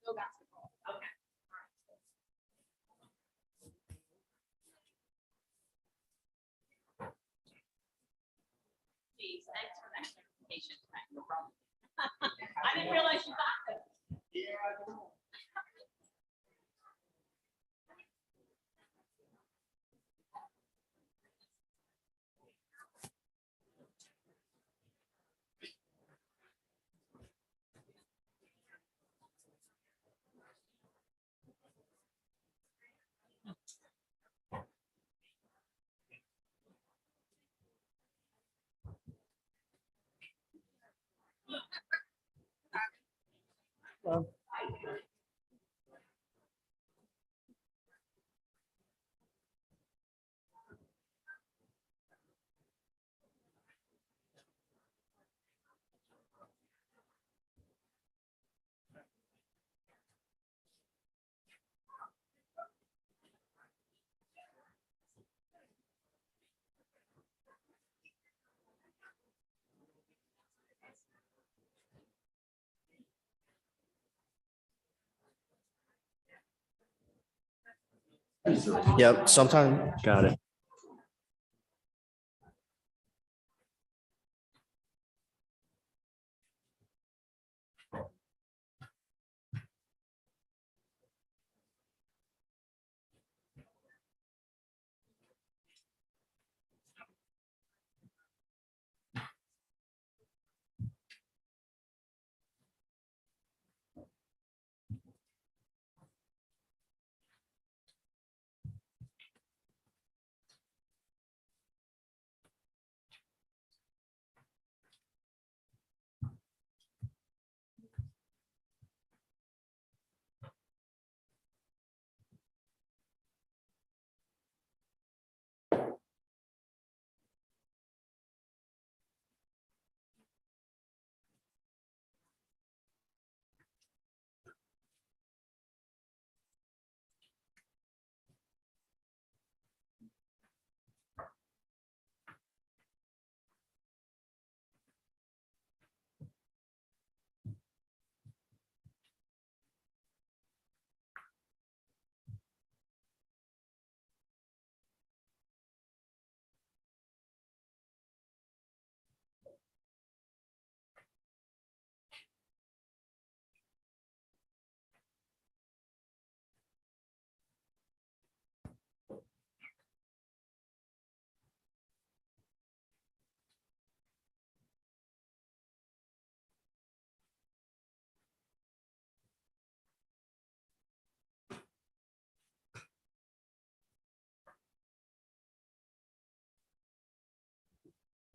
No basketball. Okay. Geez, thanks for that clarification. No problem. I didn't realize you got that. Yeah, I know. Well, Yep, sometime. got it.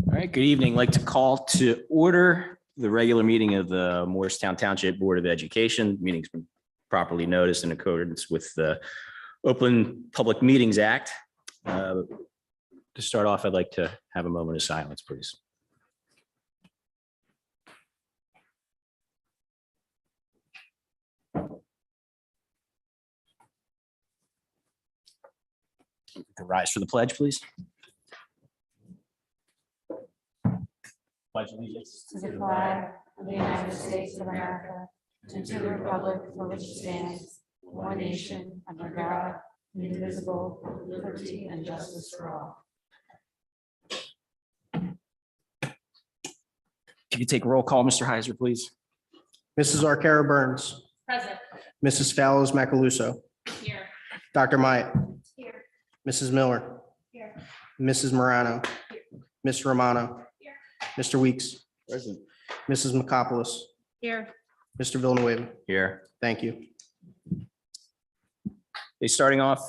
All right, good evening. I'd like to call to order the regular meeting of the Morristown Township Board of Education. Meeting's been properly noticed in accordance with the Open Public Meetings Act. To start off, I'd like to have a moment of silence, please. Rise for the pledge, please. pledge allegiance to the flag of the United States of America and to the republic for which it stands, one nation, under God, indivisible, with liberty and justice for all. Can you take a roll call, Mr. Heiser, please? Mrs. Arcaro Burns, Present. Mrs. Fallows Macaluso, Here. Dr. Myatt, Here. Mrs. Miller, Here. Mrs. Morano, Ms. Romano, Here. Mr. Weeks, Present. Mrs. McCopolis, Here. Mr. Villanueva. Here. Thank you. Okay, starting off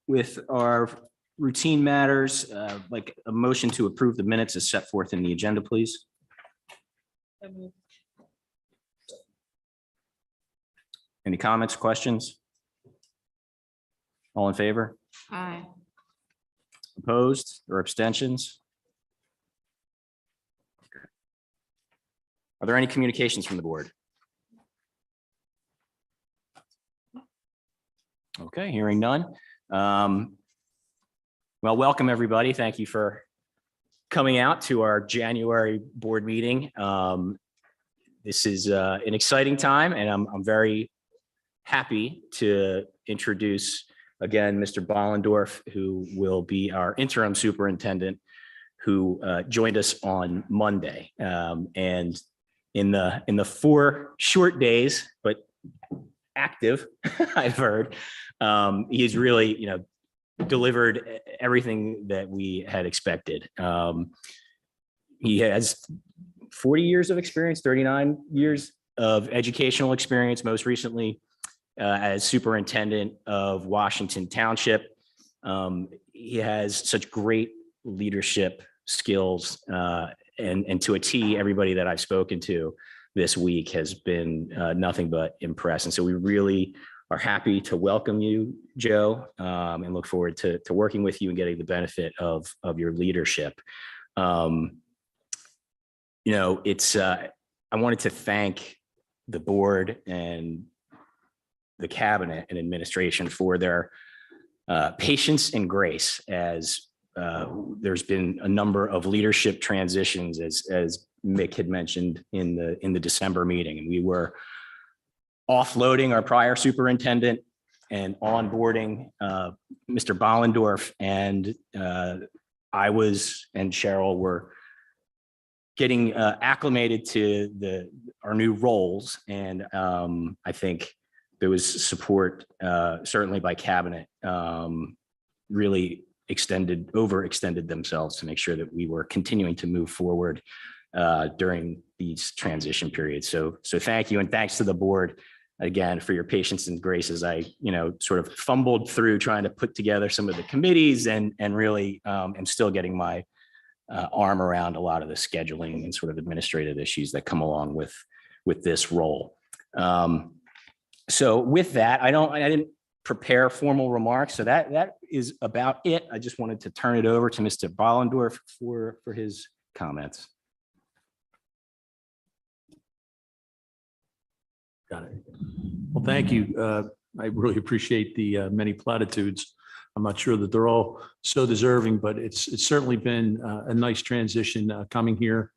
with our routine matters, like a motion to approve the minutes as set forth in the agenda, please. Any comments, questions? All in favor? Aye. Opposed or abstentions? Are there any communications from the board? Okay, hearing none. Well, welcome, everybody. Thank you for coming out to our January board meeting. This is an exciting time, and I'm very happy to introduce again Mr. Bollendorf, who will be our interim superintendent, who joined us on Monday. And in the 4 short days, but active, I've heard, he's really, delivered everything that we had expected. He has 40 years of experience, 39 years of educational experience, most recently as superintendent of Washington Township. He has such great leadership skills, and to a T, everybody that I've spoken to this week has been nothing but impressed. And so we really are happy to welcome you, Joe, and look forward to working with you and getting the benefit of your leadership. I wanted to thank the board and the cabinet and administration for their patience and grace as there's been a number of leadership transitions, as Mick had mentioned in the December meeting, and we were offloading our prior superintendent and onboarding Mr. Bollendorf, and I was and Cheryl were getting acclimated to our new roles, and I think there was support certainly by cabinet, really overextended themselves to make sure that we were continuing to move forward during these transition periods. So thank you, and thanks to the board again for your patience and grace as I sort of fumbled through trying to put together some of the committees and really am still getting my arm around a lot of the scheduling and sort of administrative issues that come along with this role. So with that, I didn't prepare formal remarks, so that is about it. I just wanted to turn it over to Mr. Bollendorf for his comments. Got it. Well, thank you. I really appreciate the many platitudes. I'm not sure that they're all so deserving, but it's certainly been a nice transition coming here.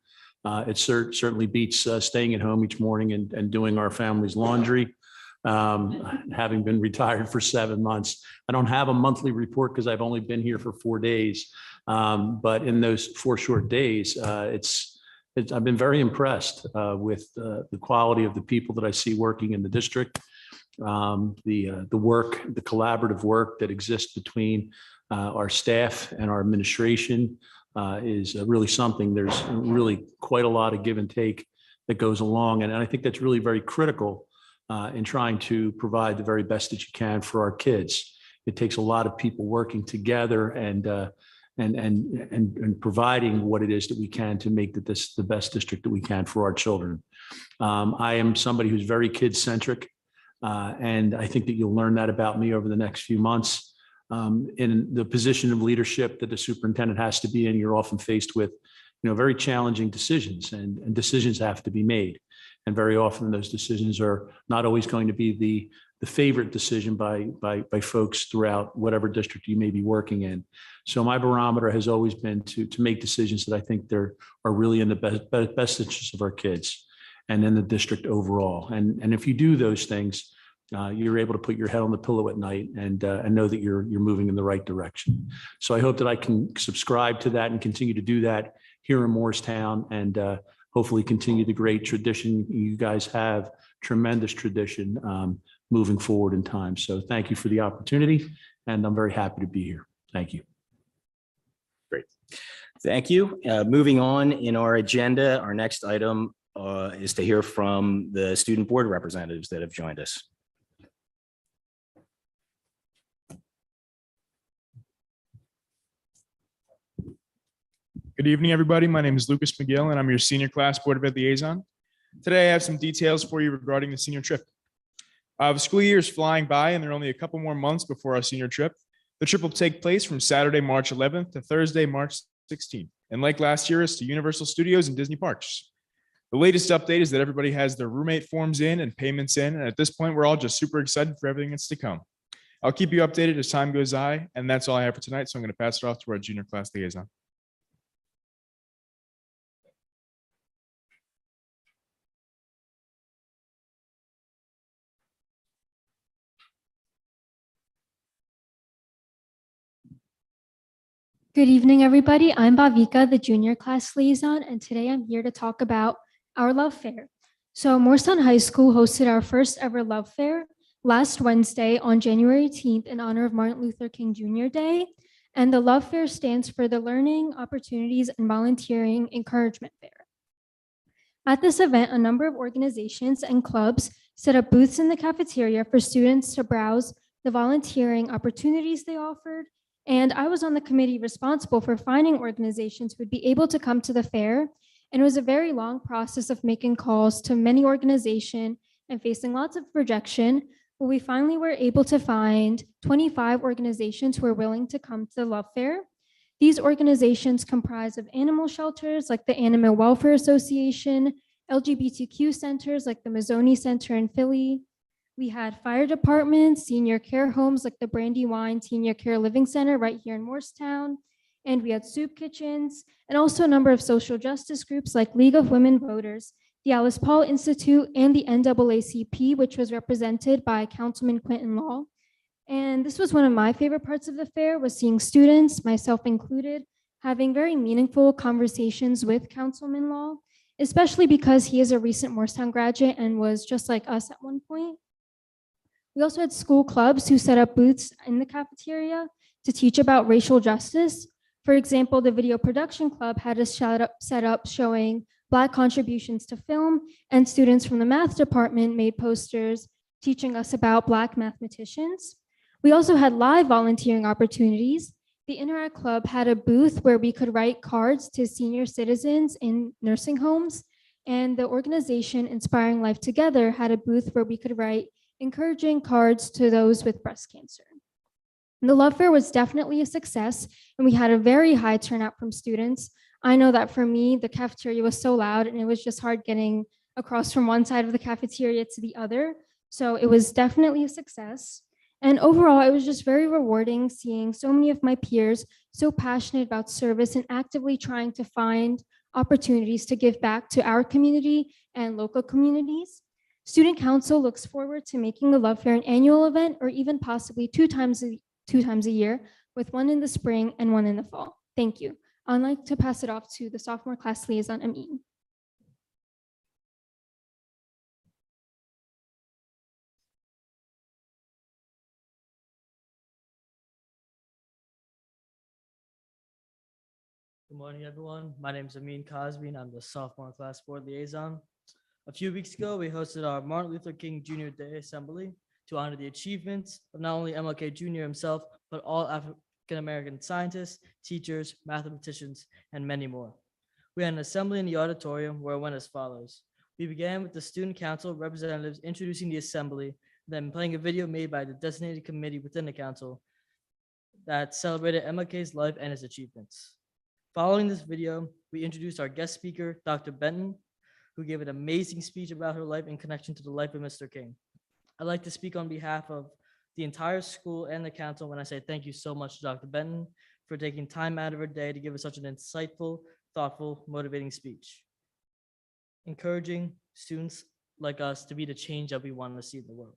It certainly beats staying at home each morning and doing our family's laundry. Having been retired for 7 months, I don't have a monthly report because I've only been here for 4 days. But in those 4 short days, I've been very impressed with the quality of the people that I see working in the district. The work, the collaborative work that exists between our staff and our administration is really something. There's really quite a lot of give and take that goes along. And I think that's really very critical in trying to provide the very best that you can for our kids. It takes a lot of people working together and providing what it is that we can to make this the best district that we can for our children. I am somebody who's very kid-centric, and I think that you'll learn that about me over the next few months. In the position of leadership that the superintendent has to be in, you're often faced with, very challenging decisions, and decisions have to be made. And very often those decisions are not always going to be the favorite decision by folks throughout whatever district you may be working in. So my barometer has always been to make decisions that I think are really in the best interest of our kids and in the district overall. And if you do those things, you're able to put your head on the pillow at night and know that you're moving in the right direction. So I hope that I can subscribe to that and continue to do that here in Morristown, and hopefully continue the great tradition you guys have, tremendous tradition moving forward in time. So thank you for the opportunity, and I'm very happy to be here. Thank you. Thank you. Moving on in our agenda, our next item is to hear from the student board representatives that have joined us. Good evening, everybody. My name is Lucas McGill, and I'm your senior class board of ed liaison. Today, I have some details for you regarding the senior trip. The school year is flying by, and there are only a couple more months before our senior trip. The trip will take place from Saturday, March 11th to Thursday, March 16th. And like last year, it's to Universal Studios and Disney Parks. The latest update is that everybody has their roommate forms in and payments in. And at this point, we're all just super excited for everything that's to come. I'll keep you updated as time goes by. And that's all I have for tonight. So I'm going to pass it off to our junior class liaison. Good evening, everybody. I'm Bhavika, the junior class liaison, and today I'm here to talk about our Love Fair. So Morristown High School hosted our first ever Love Fair last Wednesday on January 18th in honor of Martin Luther King Jr. Day. And the Love Fair stands for the Learning, Opportunities, and Volunteering Encouragement Fair. At this event, a number of organizations and clubs set up booths in the cafeteria for students to browse the volunteering opportunities they offered. And I was on the committee responsible for finding organizations who would be able to come to the fair. And it was a very long process of making calls to many organizations and facing lots of rejection. But we finally were able to find 25 organizations who were willing to come to the Love Fair. These organizations comprise of animal shelters like the Animal Welfare Association, LGBTQ centers like the Mazzoni Center in Philly. We had fire departments, senior care homes like the Brandywine Senior Care Living Center right here in Morristown. And we had soup kitchens and also a number of social justice groups like League of Women Voters, the Alice Paul Institute, and the NAACP, which was represented by Councilman Quentin Law. And this was one of my favorite parts of the fair, was seeing students, myself included, having very meaningful conversations with Councilman Law, especially because he is a recent Morristown graduate and was just like us at one point. We also had school clubs who set up booths in the cafeteria to teach about racial justice. For example, the Video Production Club had a set up showing Black contributions to film, and students from the math department made posters teaching us about Black mathematicians. We also had live volunteering opportunities. The Interact Club had a booth where we could write cards to senior citizens in nursing homes, and the organization Inspiring Life Together had a booth where we could write encouraging cards to those with breast cancer. And the Love Fair was definitely a success, and we had a very high turnout from students. I know that for me, the cafeteria was so loud and it was just hard getting across from one side of the cafeteria to the other. So it was definitely a success. And overall, it was just very rewarding seeing so many of my peers so passionate about service and actively trying to find opportunities to give back to our community and local communities. Student Council looks forward to making the Love Fair an annual event, or even possibly two times a year, with one in the spring and one in the fall. Thank you. I'd like to pass it off to the sophomore class liaison, Amin. Good morning, everyone. My name is Amin Cosby, and I'm the sophomore class board liaison. A few weeks ago, we hosted our Martin Luther King Jr. Day Assembly to honor the achievements of not only MLK Jr. himself, but all African-American scientists, teachers, mathematicians, and many more. We had an assembly in the auditorium where it went as follows. We began with the student council representatives introducing the assembly, then playing a video made by the designated committee within the council that celebrated MLK's life and his achievements. Following this video, we introduced our guest speaker, Dr. Benton, who gave an amazing speech about her life in connection to the life of Mr. King. I'd like to speak on behalf of the entire school and the council when I say thank you so much to Dr. Benton for taking time out of her day to give us such an insightful, thoughtful, motivating speech, encouraging students like us to be the change that we want to see in the world.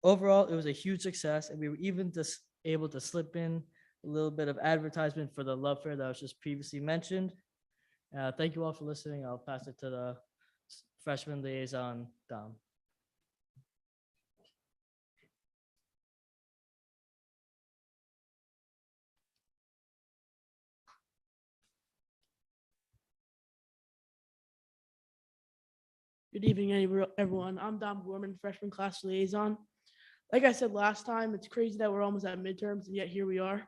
Overall, it was a huge success, and we were even just able to slip in a little bit of advertisement for the love fair that was just previously mentioned. Thank you all for listening. I'll pass it to the freshman liaison, Dom. Good evening, everyone. I'm Dom Gorman, freshman class liaison. Like I said last time, it's crazy that we're almost at midterms, and yet here we are.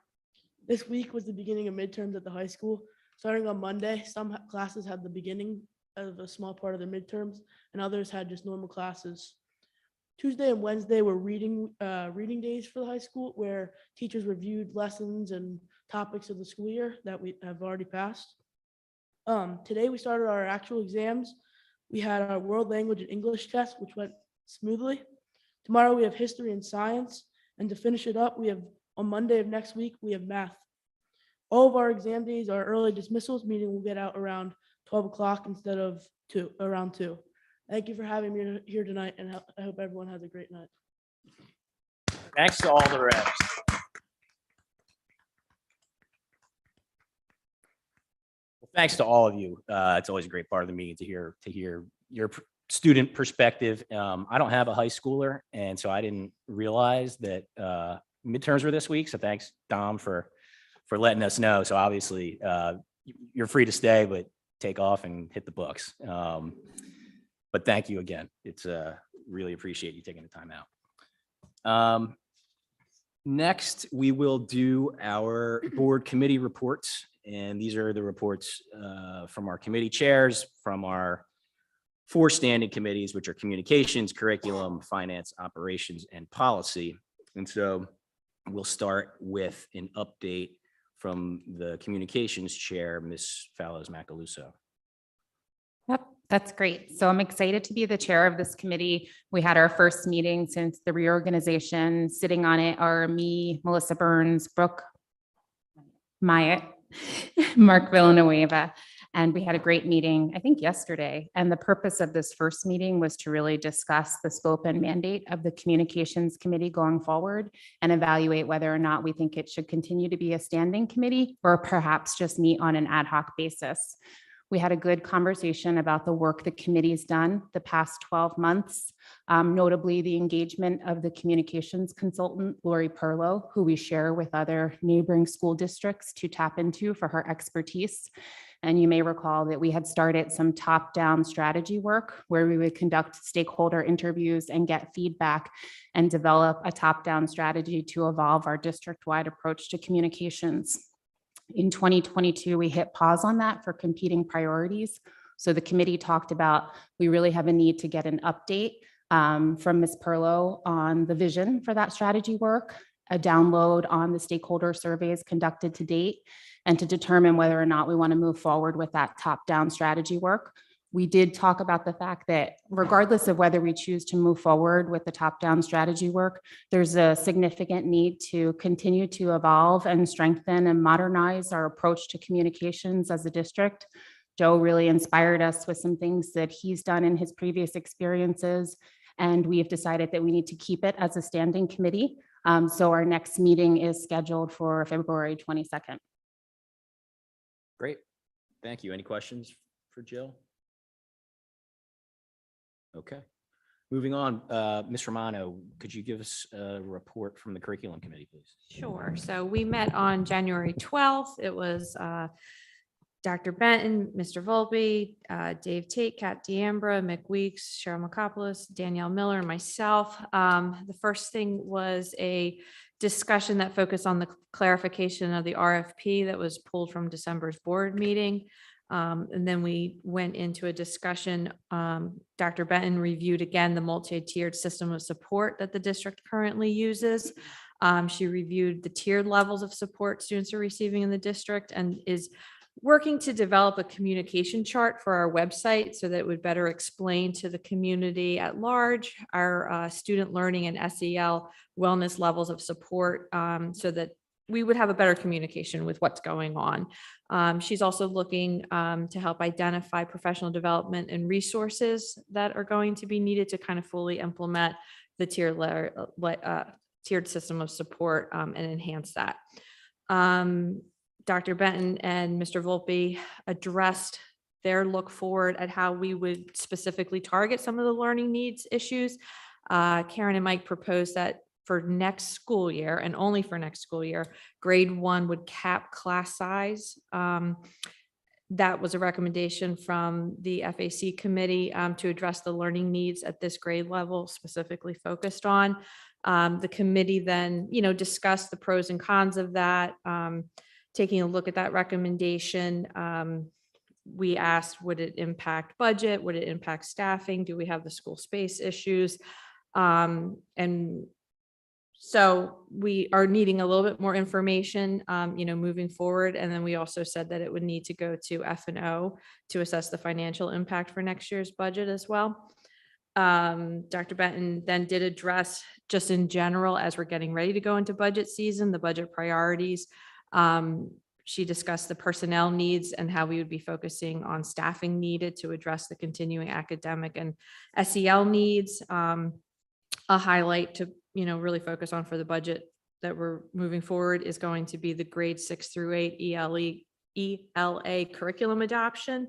This week was the beginning of midterms at the high school. Starting on Monday, some classes had the beginning of a small part of their midterms, and others had just normal classes. Tuesday and Wednesday were reading days for the high school, where teachers reviewed lessons and topics of the school year that we have already passed. Today, we started our actual exams. We had our world language and English test, which went smoothly. Tomorrow we have history and science. And to finish it up, we have on Monday of next week, we have math. All of our exam days are early dismissals, meaning we'll get out around 12 o'clock instead of around 2. Thank you for having me here tonight, and I hope everyone has a great night. Thanks to all the reps. Well, thanks to all of you. It's always a great part of the meeting to hear your student perspective. I don't have a high schooler, and so I didn't realize that midterms were this week. So thanks, Dom, for letting us know. So obviously, you're free to stay, but take off and hit the books. But thank you again. It's really appreciate you taking the time out. Next, we will do our board committee reports. And these are the reports from our committee chairs, from our 4 standing committees, which are communications, curriculum, finance, operations, and policy. And so we'll start with an update from the communications chair, Ms. Fallows-Macaluso. Yep, that's great. So I'm excited to be the chair of this committee. We had our first meeting since the reorganization. Sitting on it are me, Melissa Burns, Brooke Myatt, Mark Villanueva, and we had a great meeting, I think yesterday. And the purpose of this first meeting was to really discuss the scope and mandate of the communications committee going forward and evaluate whether or not we think it should continue to be a standing committee or perhaps just meet on an ad hoc basis. We had a good conversation about the work the committee's done the past 12 months, notably the engagement of the communications consultant, Lori Perlow, who we share with other neighboring school districts to tap into for her expertise. And you may recall that we had started some top-down strategy work where we would conduct stakeholder interviews and get feedback and develop a top-down strategy to evolve our district-wide approach to communications. In 2022, we hit pause on that for competing priorities. So the committee talked about, we really have a need to get an update from Ms. Perlow on the vision for that strategy work, a download on the stakeholder surveys conducted to date, and to determine whether or not we want to move forward with that top-down strategy work. We did talk about the fact that regardless of whether we choose to move forward with the top-down strategy work, there's a significant need to continue to evolve and strengthen and modernize our approach to communications as a district. Joe really inspired us with some things that he's done in his previous experiences, and we have decided that we need to keep it as a standing committee. So our next meeting is scheduled for February 22nd. Great. Thank you. Any questions for Jill? Okay. Moving on, Ms. Romano, could you give us a report from the curriculum committee, please? Sure. So we met on January 12th. It was Dr. Benton, Mr. Volpe, Dave Tate, Kat D'Ambra, Mick Weeks, Cheryl Makopoulos, Danielle Miller, and myself. The first thing was a discussion that focused on the clarification of the RFP that was pulled from December's board meeting. And then we went into a discussion. Dr. Benton reviewed again the multi-tiered system of support that the district currently uses. She reviewed the tiered levels of support students are receiving in the district and is working to develop a communication chart for our website so that it would better explain to the community at large our student learning and SEL wellness levels of support, so that we would have a better communication with what's going on. She's also looking to help identify professional development and resources that are going to be needed to kind of fully implement the tiered system of support and enhance that. Dr. Benton and Mr. Volpe addressed their look forward at how we would specifically target some of the learning needs issues. Karen and Mike proposed that for next school year, and only for next school year, grade 1 would cap class size. That was a recommendation from the FAC committee to address the learning needs at this grade level, specifically focused on. The committee then, discussed the pros and cons of that. Taking a look at that recommendation, we asked, would it impact budget? Would it impact staffing? Do we have the school space issues? And so we are needing a little bit more information, moving forward. And then we also said that it would need to go to F&O to assess the financial impact for next year's budget as well. Dr. Benton then did address, just in general, as we're getting ready to go into budget season, the budget priorities. She discussed the personnel needs and how we would be focusing on staffing needed to address the continuing academic and SEL needs. A highlight to, really focus on for the budget that we're moving forward is going to be the grade 6 through 8 ELA curriculum adoption.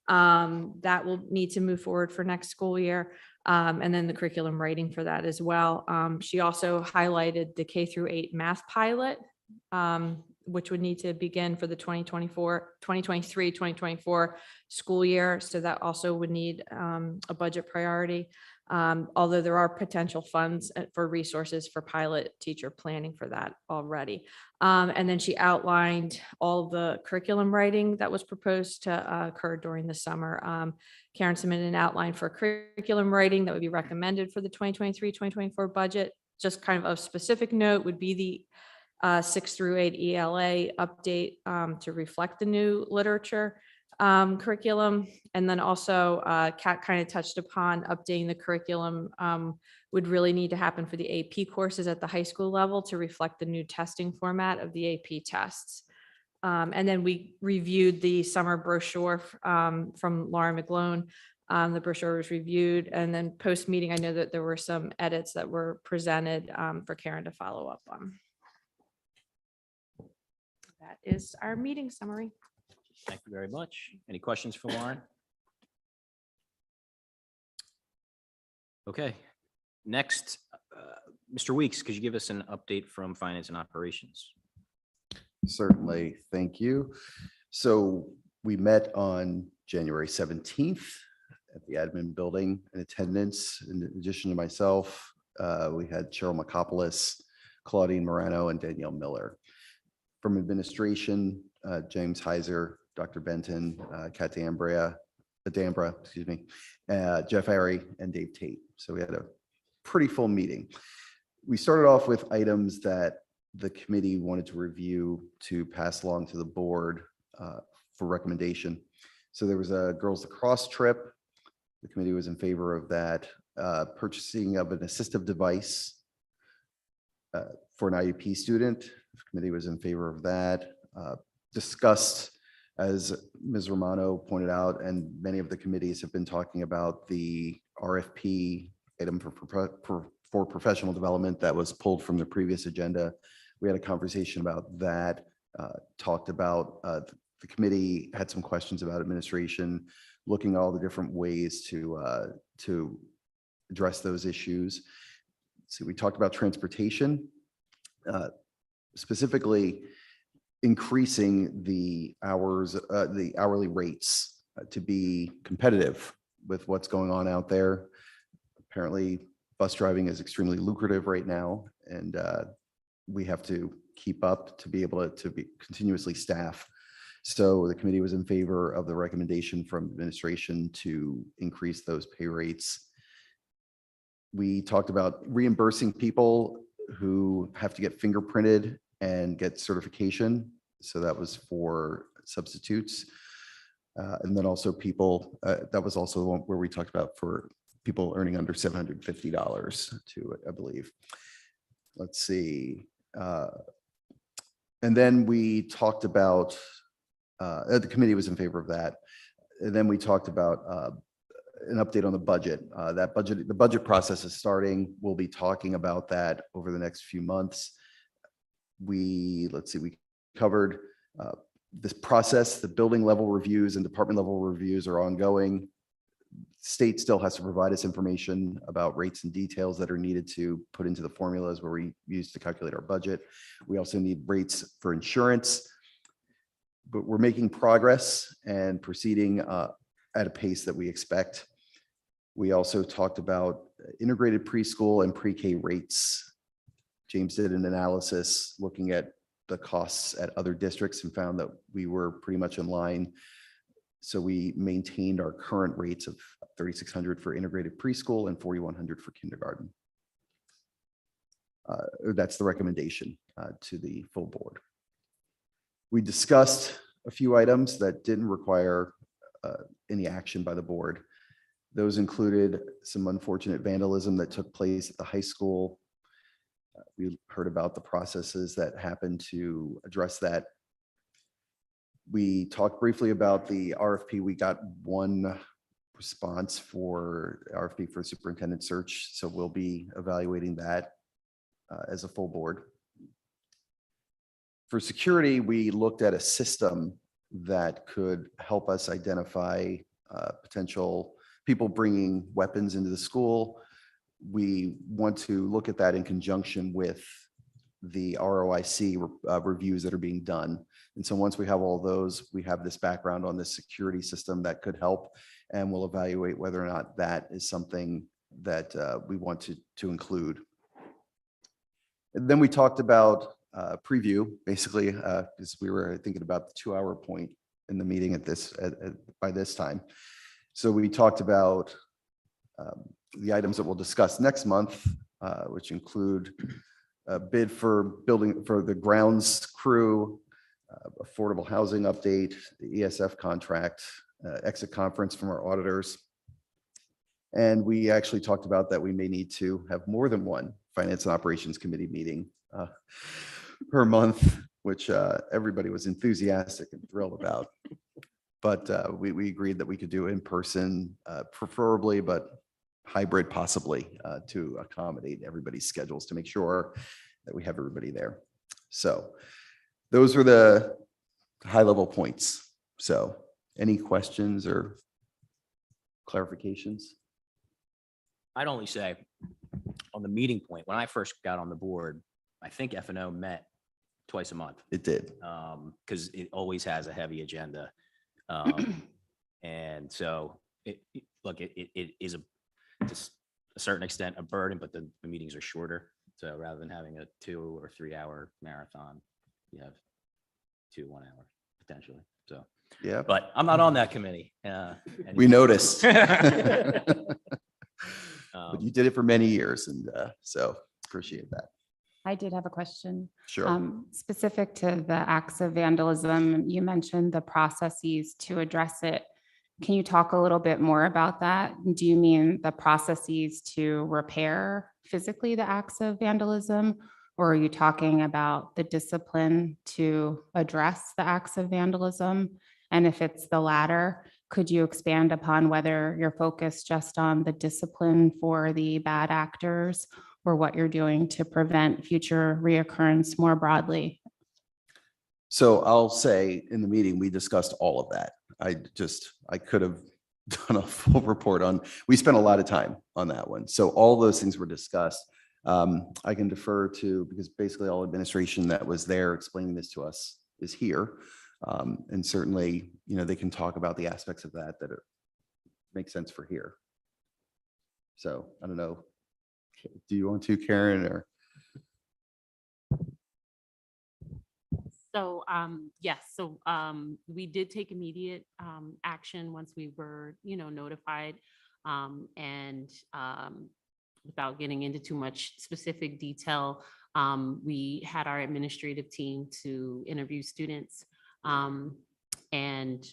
That will need to move forward for next school year. And then the curriculum writing for that as well. She also highlighted the K through 8 math pilot, which would need to begin for the 2023-2024 school year. So that also would need a budget priority. Although there are potential funds for resources for pilot teacher planning for that already. And then she outlined all the curriculum writing that was proposed to occur during the summer. Karen submitted an outline for curriculum writing that would be recommended for the 2023-2024 budget. Just kind of specific note would be the 6 through 8 ELA update to reflect the new literature curriculum. And then also Kat kind of touched upon updating the curriculum would really need to happen for the AP courses at the high school level to reflect the new testing format of the AP tests. And then we reviewed the summer brochure from Laura McGlone. The brochure was reviewed, and then post-meeting, I know that there were some edits that were presented for Karen to follow up on. That is our meeting summary. Thank you very much. Any questions for Lauren? Okay. Next, Mr. Weeks, could you give us an update from Finance and Operations? Certainly. Thank you. So we met on January 17th at the admin building in attendance. In addition to myself, we had Cheryl Makopoulos, Claudine Morano, and Danielle Miller. From administration, James Heiser, Dr. Benton, Kat D'Ambra, excuse me, Jeff Airy, and Dave Tate. So we had a pretty full meeting. We started off with items that the committee wanted to review to pass along to the board for recommendation. So there was a girls lacrosse trip. The committee was in favor of that. Purchasing of an assistive device for an IEP student. The committee was in favor of that. Discussed, as Ms. Romano pointed out, and many of the committees have been talking about the RFP item for professional development that was pulled from the previous agenda. We had a conversation about that, talked about the committee had some questions about administration, looking at all the different ways to address those issues. So we talked about transportation, specifically increasing the hours, the hourly rates to be competitive with what's going on out there. Apparently, bus driving is extremely lucrative right now, and we have to keep up to be able to be continuously staff. So the committee was in favor of the recommendation from administration to increase those pay rates. We talked about reimbursing people who have to get fingerprinted and get certification. So that was for substitutes. And then also people, that was also the one where we talked about for people earning under $750 too, I believe. Let's see. And then we talked about, the committee was in favor of that. And then we talked about an update on the budget. The budget process is starting. We'll be talking about that over the next few months. Let's see, we covered this process. The building level reviews and department level reviews are ongoing. State still has to provide us information about rates and details that are needed to put into the formulas where we use to calculate our budget. We also need rates for insurance, but we're making progress and proceeding at a pace that we expect. We also talked about integrated preschool and pre-K rates. James did an analysis looking at the costs at other districts and found that we were pretty much in line. So we maintained our current rates of $3,600 for integrated preschool and $4,100 for kindergarten. That's the recommendation to the full board. We discussed a few items that didn't require any action by the board. Those included some unfortunate vandalism that took place at the high school. We heard about the processes that happened to address that. We talked briefly about the RFP. We got one response for RFP for superintendent search, so we'll be evaluating that as a full board. For security, we looked at a system that could help us identify potential people bringing weapons into the school. We want to look at that in conjunction with the ROIC reviews that are being done. And so once we have all those, we have this background on this security system that could help, and we'll evaluate whether or not that is something that we want to include. And then we talked about preview, basically, because we were thinking about the 2-hour point in the meeting by this time. So we talked about the items that we'll discuss next month, which include a bid for the grounds crew, affordable housing update, the ESF contract, exit conference from our auditors. And we actually talked about that we may need to have more than one Finance and Operations Committee meeting per month, which everybody was enthusiastic and thrilled about. But we agreed that we could do in person, preferably, but hybrid possibly, to accommodate everybody's schedules to make sure that we have everybody there. So those are the high level points. So any questions or clarifications? I'd only say on the meeting point, when I first got on the board, I think F&O met twice a month. It did. Because it always has a heavy agenda. And so it is to a certain extent a burden, but the meetings are shorter. So rather than having a 2 or 3 hour marathon, you have 2 1-hour potentially. So, yeah, but I'm not on that committee. We noticed. But But you did it for many years, and so appreciate that. I did have a question. Sure. Specific to the acts of vandalism, you mentioned the processes to address it. Can you talk a little bit more about that? Do you mean the processes to repair physically the acts of vandalism? Or are you talking about the discipline to address the acts of vandalism? And if it's the latter, could you expand upon whether you're focused just on the discipline for the bad actors or what you're doing to prevent future reoccurrence more broadly? So I'll say in the meeting, we discussed all of that. I could have done a full report on, we spent a lot of time on that one. So all those things were discussed. I can defer to, because basically all administration that was there explaining this to us is here. And certainly, they can talk about the aspects of that that make sense for here. So I don't know. Do you want to, Karen, or? So, yes, so we did take immediate action once we were, notified. And without getting into too much specific detail, we had our administrative team to interview students. and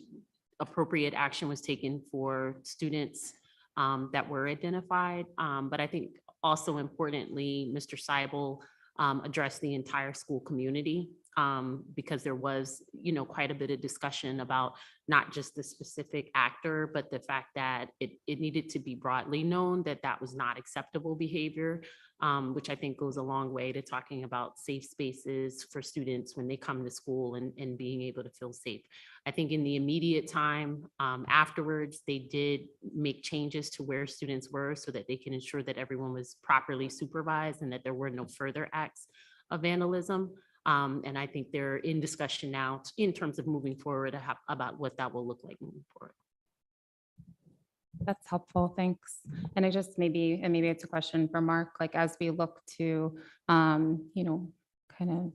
appropriate action was taken for students that were identified. But I think also importantly, Mr. Seibel addressed the entire school community because there was, quite a bit of discussion about not just the specific actor, but the fact that it needed to be broadly known that that was not acceptable behavior, which I think goes a long way to talking about safe spaces for students when they come to school and being able to feel safe. I think in the immediate time afterwards, they did make changes to where students were so that they can ensure that everyone was properly supervised and that there were no further acts of vandalism. And I think they're in discussion now in terms of moving forward about what that will look like moving forward. That's helpful, thanks. And I just maybe it's a question for Mark, like as we look to, kind of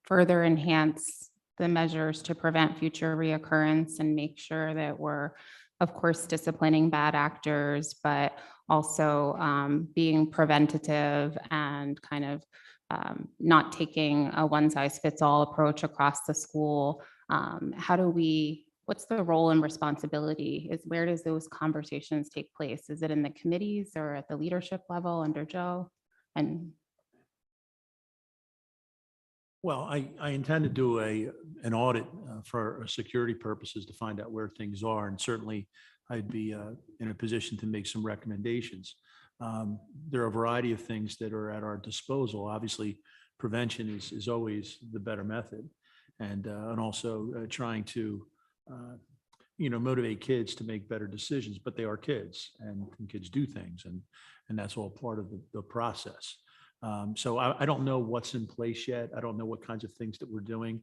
further enhance the measures to prevent future reoccurrence and make sure that we're, of course, disciplining bad actors, but also being preventative and kind of not taking a one-size-fits-all approach across the school. What's the role and responsibility? Where does those conversations take place? Is it in the committees or at the leadership level under Joe? And Well, I intend to do an audit for security purposes to find out where things are. And certainly I'd be in a position to make some recommendations. There are a variety of things that are at our disposal. Obviously, prevention is always the better method. And also trying to, motivate kids to make better decisions, but they are kids and kids do things. And that's all part of the process. So I don't know what's in place yet. I don't know what kinds of things that we're doing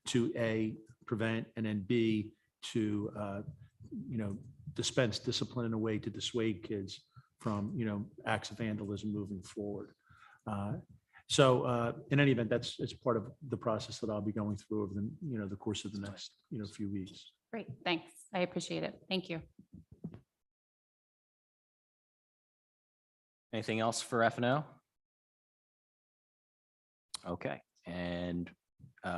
to A, prevent, and then B, to, dispense discipline in a way to dissuade kids from, acts of vandalism moving forward. So in any event, it's part of the process that I'll be going through over the course of the next, few weeks. great, thanks. I appreciate it. Thank you. Anything else for F&O? Okay, and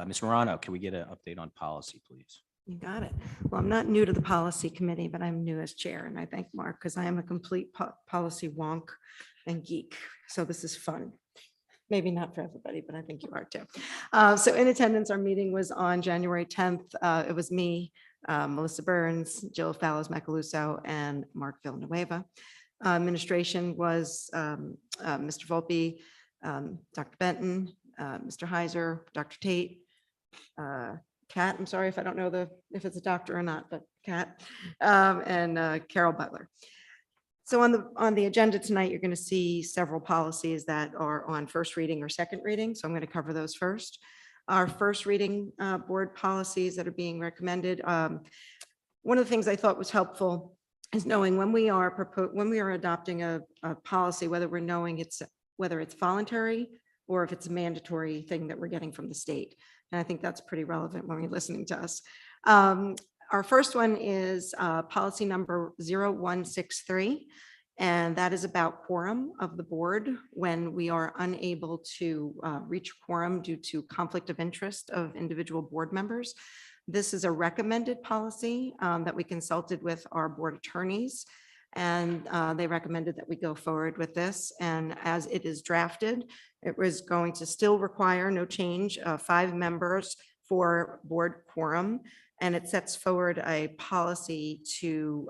Ms. Morano, can we get an update on policy, please? You got it. Well, I'm not new to the policy committee, but I'm new as chair, and I thank Mark because I am a complete policy wonk and geek. So this is fun. Maybe not for everybody, but I think you are too. So in attendance, our meeting was on January 10th. It was me, Melissa Burns, Jill Fallows-Macaluso, and Mark Villanueva. Administration was Mr. Volpe, Dr. Benton, Mr. Heiser, Dr. Tate, Kat, I'm sorry if I don't know if it's a doctor or not, but Kat, and Carol Butler. So on the agenda tonight, you're going to see several policies that are on first reading or second reading. So I'm going to cover those first. Our first reading board policies that are being recommended. One of the things I thought was helpful is knowing when we are adopting a policy, whether it's voluntary or if it's a mandatory thing that we're getting from the state. And I think that's pretty relevant when you're listening to us. Our first one is policy number 0163, and that is about quorum of the board when we are unable to reach quorum due to conflict of interest of individual board members. This is a recommended policy that we consulted with our board attorneys, and they recommended that we go forward with this. And as it is drafted, it was going to still require no change, 5 members for board quorum. And it sets forward a policy to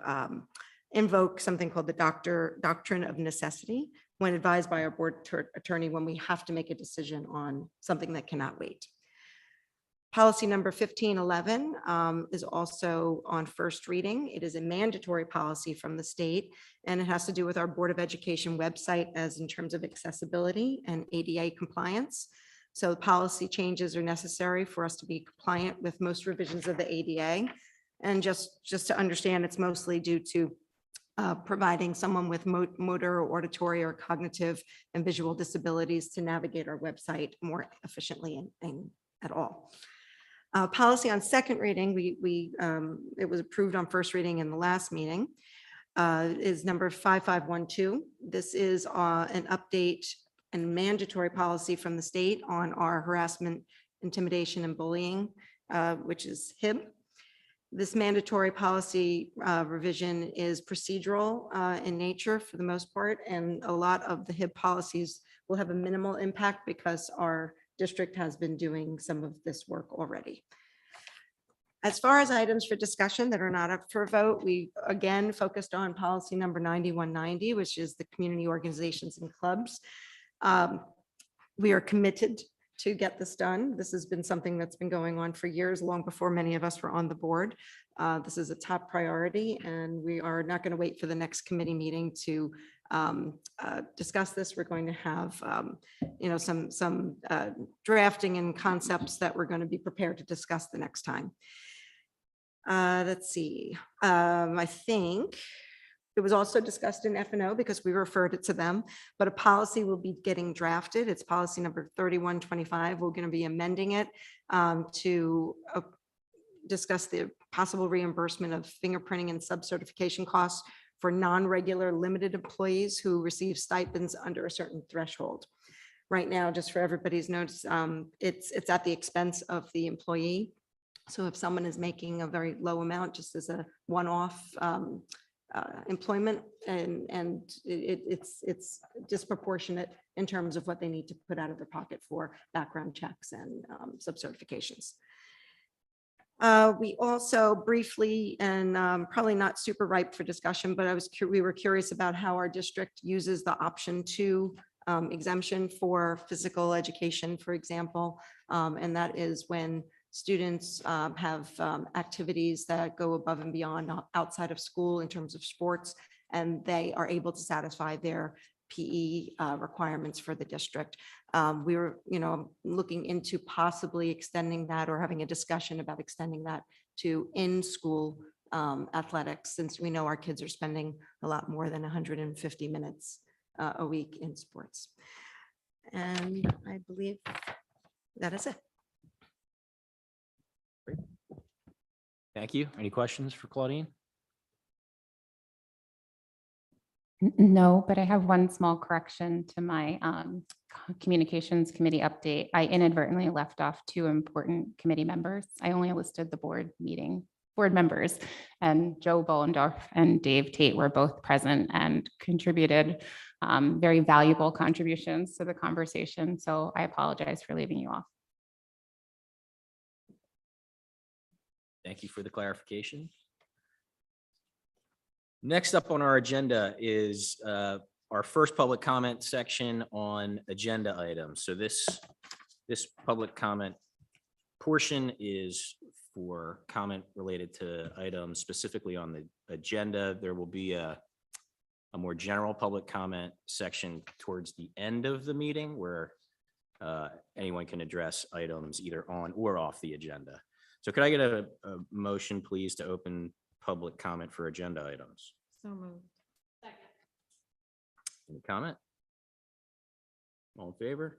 invoke something called the doctrine of necessity when advised by our board attorney when we have to make a decision on something that cannot wait. Policy number 1511 is also on first reading. It is a mandatory policy from the state, and it has to do with our Board of Education website as in terms of accessibility and ADA compliance. So the policy changes are necessary for us to be compliant with most revisions of the ADA. And just to understand, it's mostly due to providing someone with motor, or auditory, or cognitive and visual disabilities to navigate our website more efficiently and at all. Policy on second reading, it was approved on first reading in the last meeting, is number 5512. This is an update and mandatory policy from the state on our harassment, intimidation, and bullying which is HIB. This mandatory policy revision is procedural in nature for the most part, and a lot of the HIB policies will have a minimal impact because our district has been doing some of this work already. As far as items for discussion that are not up for a vote, we again focused on policy number 9190, which is the community organizations and clubs. We are committed to get this done. This has been something that's been going on for years, long before many of us were on the board. This is a top priority, and we are not going to wait for the next committee meeting to discuss this. We're going to have, some drafting and concepts that we're going to be prepared to discuss the next time. Let's see. I think it was also discussed in F&O because we referred it to them, but a policy will be getting drafted. It's policy number 3125. We're going to be amending it to discuss the possible reimbursement of fingerprinting and sub-certification costs for non-regular limited employees who receive stipends under a certain threshold. Right now, just for everybody's notes, it's at the expense of the employee. So if someone is making a very low amount, just as a one-off employment, and it's disproportionate in terms of what they need to put out of their pocket for background checks and sub-certifications. We also briefly, and probably not super ripe for discussion, but we were curious about how our district uses the option 2 exemption for physical education, for example, and that is when students have activities that go above and beyond outside of school in terms of sports, and they are able to satisfy their PE requirements for the district. We were, looking into possibly extending that or having a discussion about extending that to in-school athletics, since we know our kids are spending a lot more than 150 minutes a week in sports. And I believe that is it. Thank you. Any questions for Claudine? No, but I have one small correction to my communications committee update. I inadvertently left off 2 important committee members. I only listed the board members, and Joe Bollendorf and Dave Tate were both present and contributed very valuable contributions to the conversation. So I apologize for leaving you off. Thank you for the clarification. Next up on our agenda is our first public comment section on agenda items. So this public comment portion is for comment related to items specifically on the agenda. There will be a more general public comment section towards the end of the meeting where anyone can address items either on or off the agenda. So could I get a motion, please, to open public comment for agenda items? So moved. Any comment? All in favor?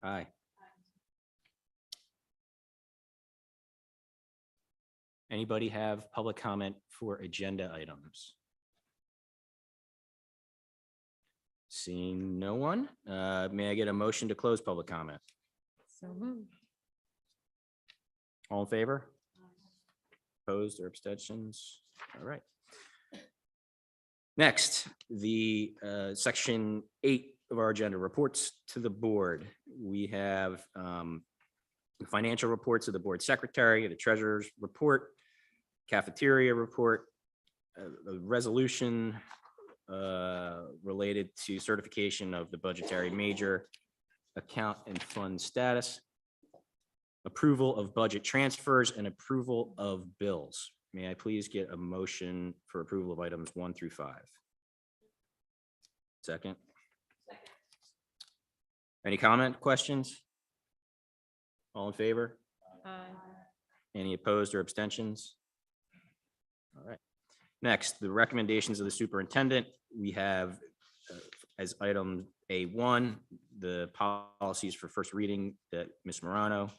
Aye. Anybody have public comment for agenda items? Seeing no one, may I get a motion to close public comment? So moved. All in favor? Opposed or abstentions? All right. Next, the section 8 of our agenda, reports to the board. We have financial reports of the board secretary, the treasurer's report, cafeteria report, a resolution related to certification of the budgetary major, account and fund status, approval of budget transfers, and approval of bills. May I please get a motion for approval of items 1 through 5? Second. Any comment, questions? All in favor? Any opposed or abstentions? All right. Next, the recommendations of the superintendent. We have as item A1, the policies for first reading that Ms. Morano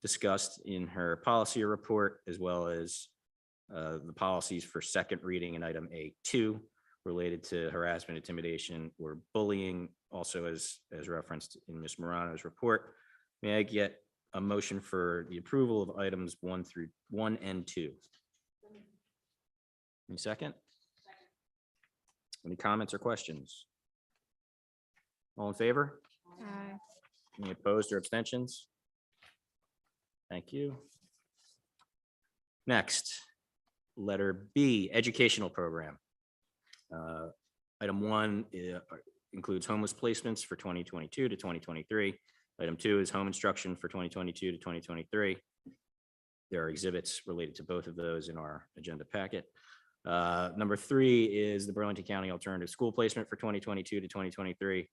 discussed in her policy report, as well as the policies for second reading in item A2 related to harassment, intimidation, or bullying, also as referenced in Ms. Morano's report. May I get a motion for the approval of items 1 and 2? Any second? Any comments or questions? All in favor? Any opposed or abstentions? Thank you. Next, letter B, educational program. Item 1 includes homeless placements for 2022 to 2023. Item 2 is home instruction for 2022 to 2023. There are exhibits related to both of those in our agenda packet. Number 3 is the Burlington County Alternative School Placement for 2022 to 2023.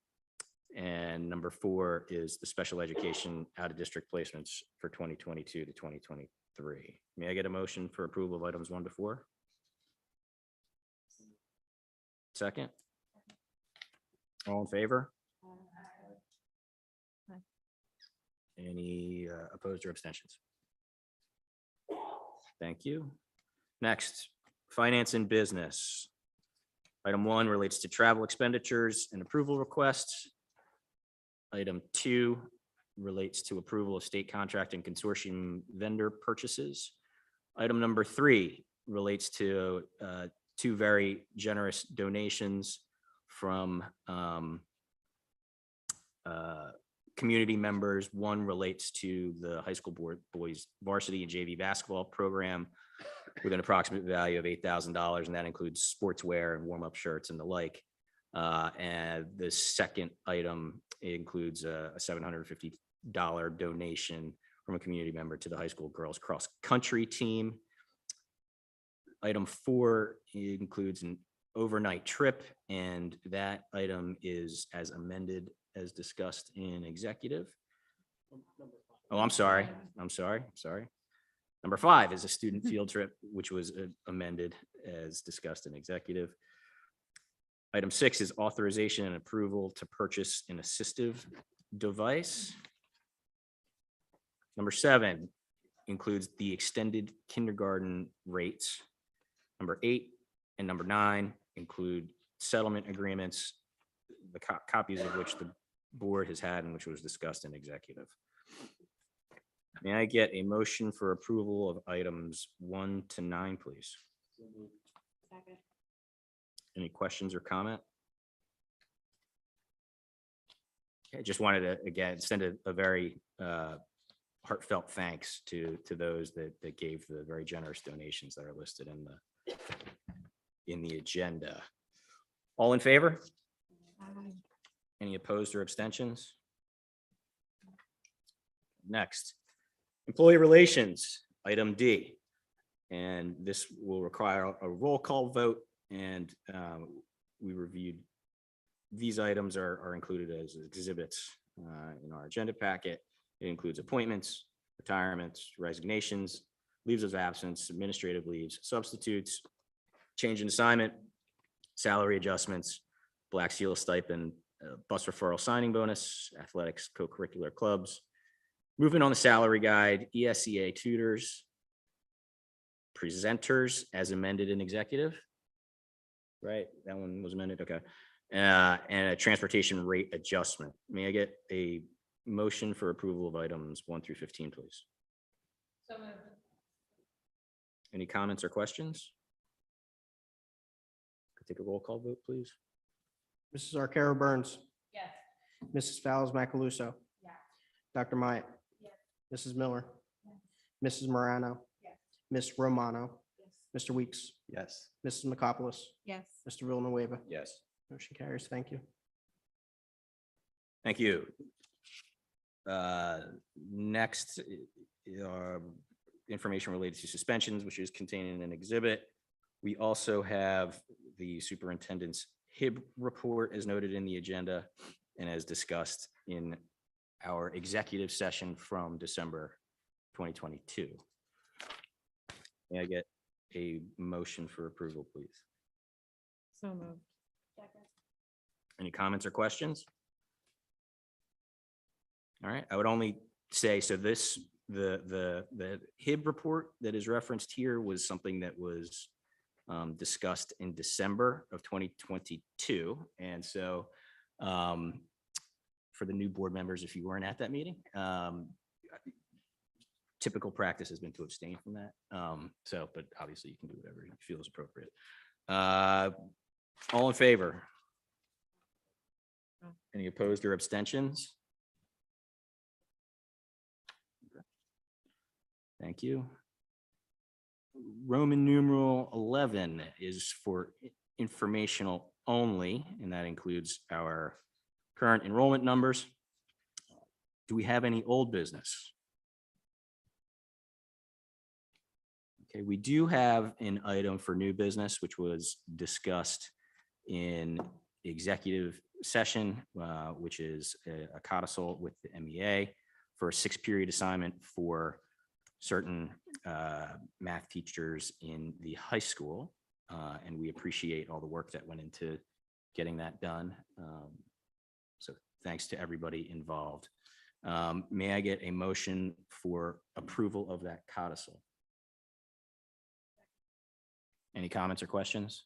And number 4 is the special education out-of-district placements for 2022 to 2023. May I get a motion for approval of items 1 to 4? Second? All in favor? Any opposed or abstentions? Thank you. Next, finance and business. Item 1 relates to travel expenditures and approval requests. Item 2 relates to approval of state contract and consortium vendor purchases. Item number 3 relates to 2 very generous donations from community members. One relates to the high school boys varsity and JV basketball program with an approximate value of $8,000, and that includes sportswear and warm-up shirts and the like. And the second item includes a $750 donation from a community member to the high school girls cross country team. Item 4 includes an overnight trip, and that item is as amended as discussed in executive. Oh, I'm sorry. Number 5 is a student field trip, which was amended as discussed in executive. Item 6 is authorization and approval to purchase an assistive device. Number 7 includes the extended kindergarten rates. Number 8 and number 9 include settlement agreements, the copies of which the board has had and which was discussed in executive. May I get a motion for approval of items 1 to 9, please? Any questions or comment? I just wanted to, again, send a very heartfelt thanks to those that gave the very generous donations that are listed in the agenda. All in favor? Any opposed or abstentions? Next, employee relations, item D. And this will require a roll call vote, and we reviewed these items are included as exhibits in our agenda packet. It includes appointments, retirements, resignations, leaves of absence, administrative leaves, substitutes, change in assignment, salary adjustments, Black Seal stipend, bus referral signing bonus, athletics, co-curricular clubs, movement on the salary guide, ESEA tutors, presenters as amended in executive. Right, that one was amended, okay. And a transportation rate adjustment. May I get a motion for approval of items 1 through 15, please? So moved. Any comments or questions? Could take a roll call vote, please. Mrs. Arcaro Burns, Yes. Mrs. Fowles Macaluso, Yeah. Dr. Myatt, Yes. Mrs. Miller, Mrs. Morano, Ms. Romano, Mr. Weeks, Yes. Mrs. McCopolis, Yes. Mr. Villanueva. Yes. Motion carries. Thank you. Thank you. Next, information related to suspensions, which is contained in an exhibit. We also have the superintendent's HIB report as noted in the agenda and as discussed in our executive session from December 2022. May I get a motion for approval, please? So moved. Any comments or questions? All right, I would only say, so this, the HIB report that is referenced here was something that was discussed in December of 2022. And so for the new board members, if you weren't at that meeting, typical practice has been to abstain from that. So, but obviously you can do whatever you feel is appropriate. All in favor? Any opposed or abstentions? Thank you. Roman numeral 11 is for informational only, and that includes our current enrollment numbers. Do we have any old business? Okay, we do have an item for new business, which was discussed in executive session, which is a codicil with the MEA for a 6-period assignment for certain math teachers in the high school. And we appreciate all the work that went into getting that done. So thanks to everybody involved. May I get a motion for approval of that codicil? Any comments or questions?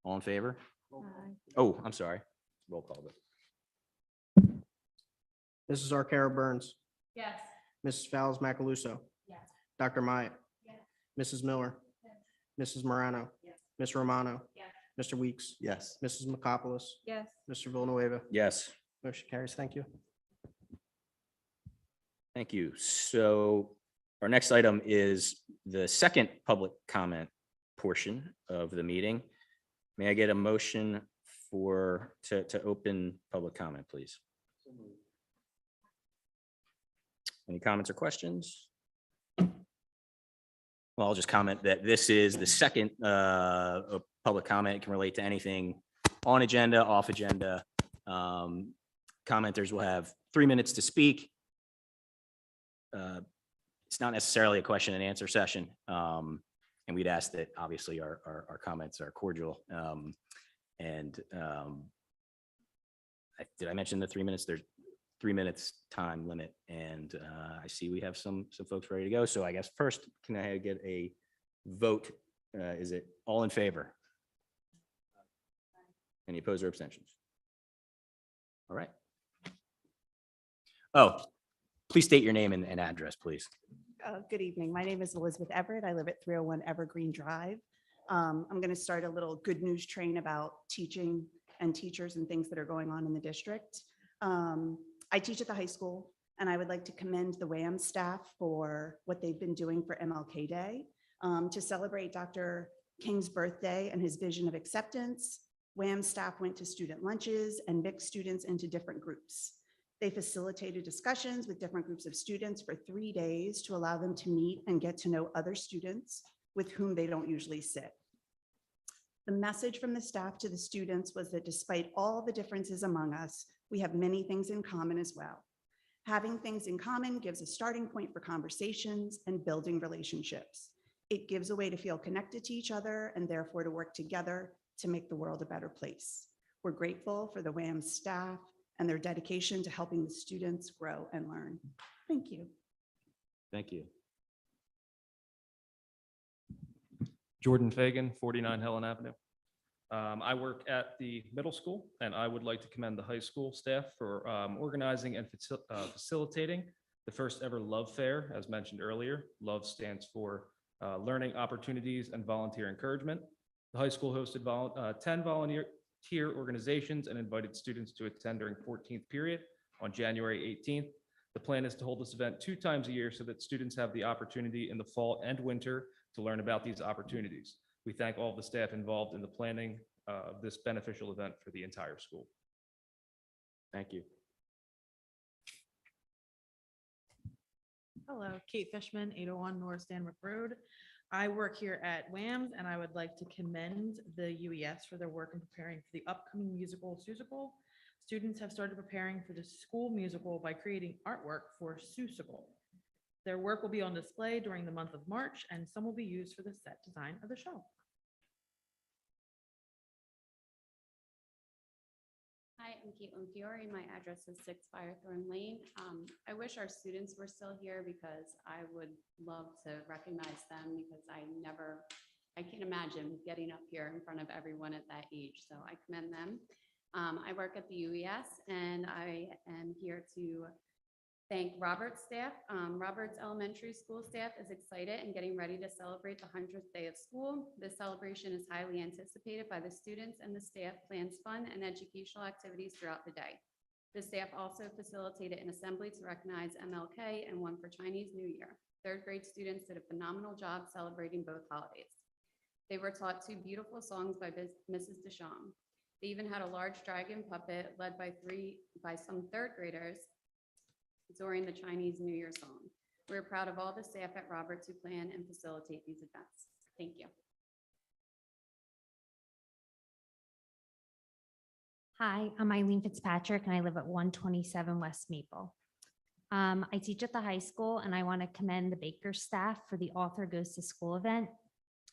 All in favor? Oh, I'm sorry. Roll call. Mrs. Arcaro Burns, Yes. Mrs. Fowles Macaluso, Yes. Dr. Myatt, Mrs. Miller, Mrs. Morano, Ms. Romano, Mr. Weeks, Yes. Mrs. McCopolis, Yes. Mr. Villanueva. Yes. Motion carries. Thank you. Thank you. So our next item is the second public comment portion of the meeting. May I get a motion to open public comment, please? Any comments or questions? Well, I'll just comment that this is the second public comment. It can relate to anything on agenda, off agenda. Commenters will have 3 minutes to speak. It's not necessarily a question and answer session. And we'd ask that obviously our comments are cordial. Did I mention the 3 minutes? There's 3 minutes time limit. And I see we have some folks ready to go. So I guess first, can I get a vote? Is it all in favor? Any opposed or abstentions? All right. Oh, please state your name and address, please. Good evening. My name is Elizabeth Everett. I live at 301 Evergreen Drive. I'm going to start a little good news train about teaching and teachers and things that are going on in the district. I teach at the high school, and I would like to commend the WAM staff for what they've been doing for MLK Day. To celebrate Dr. King's birthday and his vision of acceptance, WAM staff went to student lunches and mixed students into different groups. They facilitated discussions with different groups of students for 3 days to allow them to meet and get to know other students with whom they don't usually sit. The message from the staff to the students was that despite all the differences among us, we have many things in common as well. Having things in common gives a starting point for conversations and building relationships. It gives a way to feel connected to each other and therefore to work together to make the world a better place. We're grateful for the WAM staff and their dedication to helping the students grow and learn. Thank you. Thank you. Jordan Fagan, 49 Helen Avenue. I work at the middle school, and I would like to commend the high school staff for organizing and facilitating the first ever Love Fair, as mentioned earlier. Love stands for learning opportunities and volunteer encouragement. The high school hosted 10 volunteer organizations and invited students to attend during 14th period on January 18th. The plan is to hold this event 2 times a year so that students have the opportunity in the fall and winter to learn about these opportunities. We thank all of the staff involved in the planning of this beneficial event for the entire school. Thank you. Hello, Kate Fishman, 801 North Stanwick Road. I work here at WAMS, and I would like to commend the UES for their work in preparing for the upcoming musical Seussical. Students have started preparing for the school musical by creating artwork for Seussical. Their work will be on display during the month of March, and some will be used for the set design of the show. Hi, I'm Caitlin Fiore. My address is 6 Firethorn Lane. I wish our students were still here because I would love to recognize them because I can't imagine getting up here in front of everyone at that age. So I commend them. I work at the UES and I am here to thank Robert's staff. Robert's elementary school staff is excited and getting ready to celebrate the 100th day of school. This celebration is highly anticipated by the students, and the staff plans fun and educational activities throughout the day. The staff also facilitated an assembly to recognize MLK and one for Chinese New Year. Third grade students did a phenomenal job celebrating both holidays. They were taught 2 beautiful songs by Mrs. Deschamps. They even had a large dragon puppet led by some third graders during the Chinese New Year song. We're proud of all the staff at Roberts who plan and facilitate these events. Thank you. Hi, I'm Eileen Fitzpatrick and I live at 127 West Maple. I teach at the high school and I want to commend the Baker staff for the Author Goes to School event.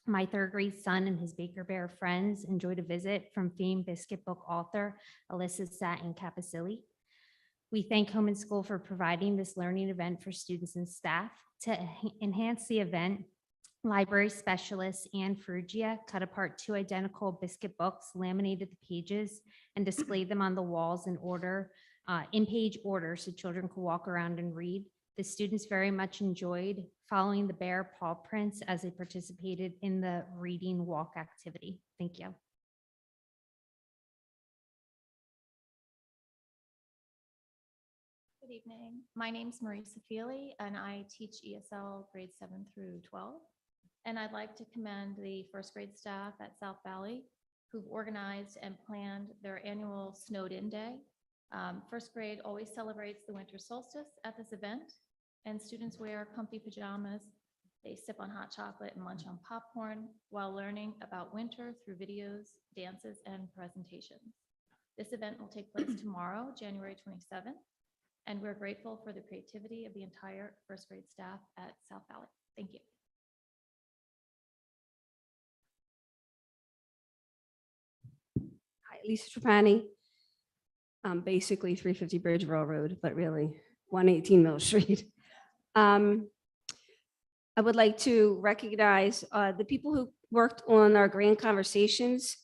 My 3rd grade son and his Baker Bear friends enjoyed a visit from famed biscuit book author Alyssa Satin Capicilli. We thank Home and School for providing this learning event for students and staff. To enhance the event, library specialist Anne Ferrugia cut apart 2 identical biscuit books, laminated the pages, and displayed them on the walls in page order so children could walk around and read. The students very much enjoyed following the bear paw prints as they participated in the reading walk activity. Thank you. Good evening. My name's Marisa Feely, and I teach ESL grades 7 through 12. And I'd like to commend the 1st grade staff at South Valley who've organized and planned their annual Snowed-In Day. 1st grade always celebrates the winter solstice at this event, and students wear comfy pajamas. They sip on hot chocolate and munch on popcorn while learning about winter through videos, dances, and presentations. This event will take place tomorrow, January 27th. And we're grateful for the creativity of the entire 1st grade staff at South Valley. Thank you. Hi, Lisa Trapani. Basically 350 Bridgeville Road, but really 118 Mill Street. I would like to recognize the people who worked on our Grand Conversations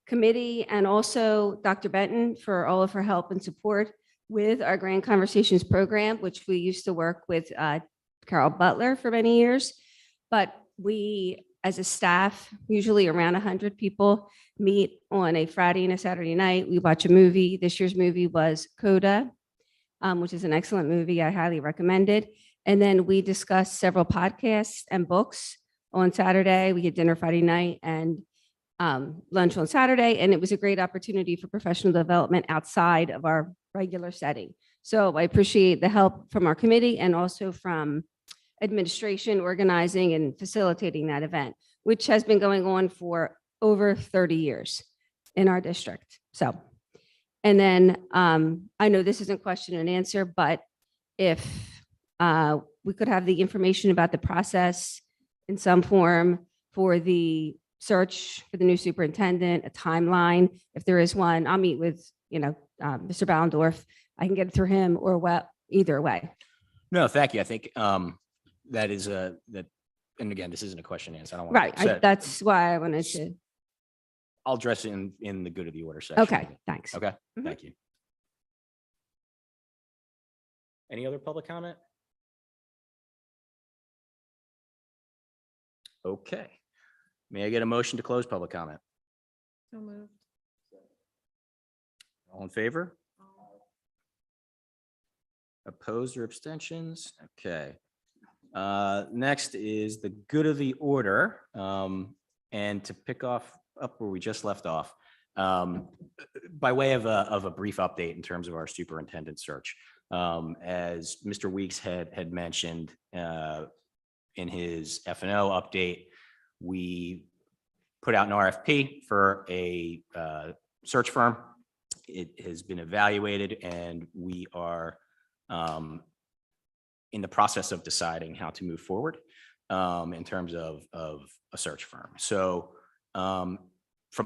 Committee and also Dr. Benton for all of her help and support with our Grand Conversations program, which we used to work with Carol Butler for many years. But we, as a staff, usually around 100 people, meet on a Friday and a Saturday night. We watch a movie. This year's movie was Coda, which is an excellent movie. I highly recommend it. And then we discuss several podcasts and books on Saturday. We get dinner Friday night and lunch on Saturday. And it was a great opportunity for professional development outside of our regular setting. So I appreciate the help from our committee and also from administration organizing and facilitating that event, which has been going on for over 30 years in our district. So, and then I know this isn't question and answer, but if we could have the information about the process in some form for the search for the new superintendent, a timeline, if there is one, I'll meet with, Mr. Ballendorf. I can get it through him or what, either way. No, thank you. I think that is that, and again, this isn't a question and answer. I don't want Right. That's why I wanted to. I'll address it in the good of the order section. Okay, thanks. Okay, thank you. Any other public comment? Okay. May I get a motion to close public comment? So moved. All in favor? Opposed or abstentions? Okay. Next is the good of the order. And to pick up where we just left off, by way of a brief update in terms of our superintendent search. As Mr. Weeks had mentioned in his F&O update, we put out an RFP for a search firm. It has been evaluated and we are in the process of deciding how to move forward in terms of a search firm. So from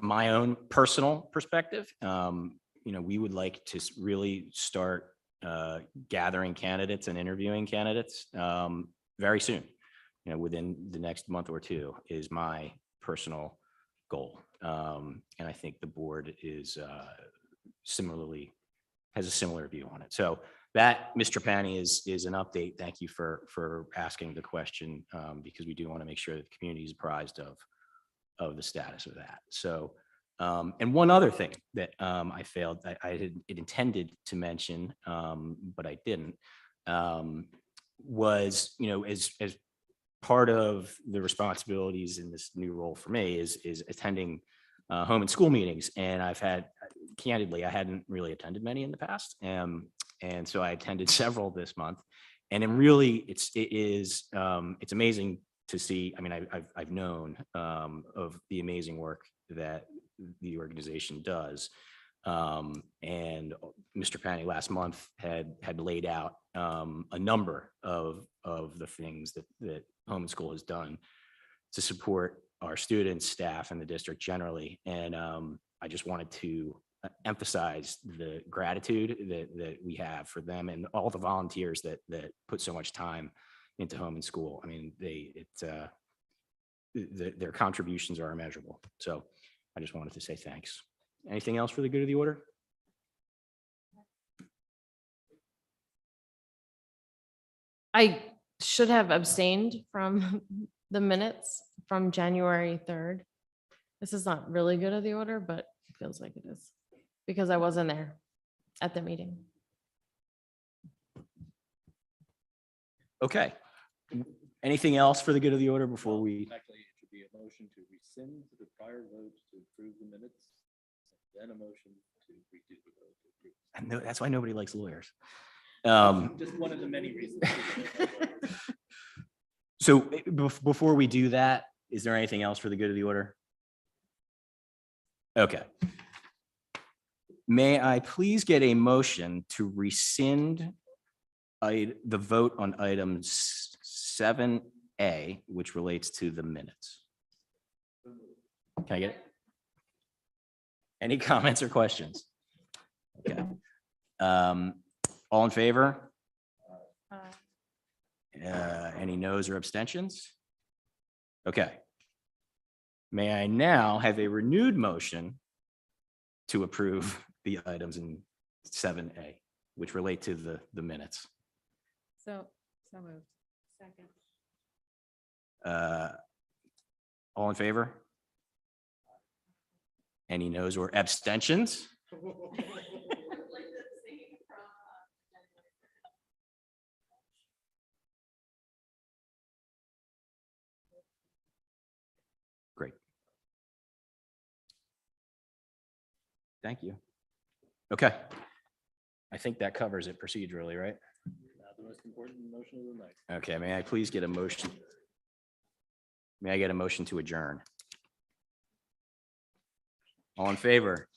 my own personal perspective, we would like to really start gathering candidates and interviewing candidates very soon. Within the next month or two is my personal goal. And I think the board is has a similar view on it. So That, Mr. Pani, is an update. Thank you for asking the question, because we do want to make sure that the community is apprised of the status of that. So, and one other thing that I failed, I had intended to mention, but I didn't, was, as part of the responsibilities in this new role for me is attending home and school meetings. And candidly, I hadn't really attended many in the past. And so I attended several this month. And then really it's amazing to see. I mean, I've known of the amazing work that the organization does. And Mr. Pani last month had laid out a number of the things that Home and School has done to support our students, staff, and the district generally. And I just wanted to emphasize the gratitude that we have for them and all the volunteers that put so much time into Home and School. I mean, their contributions are immeasurable. So I just wanted to say thanks. Anything else for the good of the order? I should have abstained from the minutes from January 3rd. This is not really good of the order, but it feels like it is because I wasn't there at the meeting. Okay. Anything else for the good of the order before we? Actually, it should be a motion to rescind the prior vote to approve the minutes, then a motion to redo the vote to approve. I know, that's why nobody likes lawyers. Just one of the many reasons. So before we do that, is there anything else for the good of the order? Okay. May I please get a motion to rescind the vote on item 7A, which relates to the minutes? Can I get it? Any comments or questions? Okay. All in favor? Any noes or abstentions? Okay. May I now have a renewed motion to approve the items in 7A, which relate to the minutes? So moved. Second. All in favor? Any noes or abstentions? Great. Thank you. Okay. I think that covers it procedurally, right? The most important motion of the night. Okay, may I please get a motion? May I get a motion to adjourn? All in favor?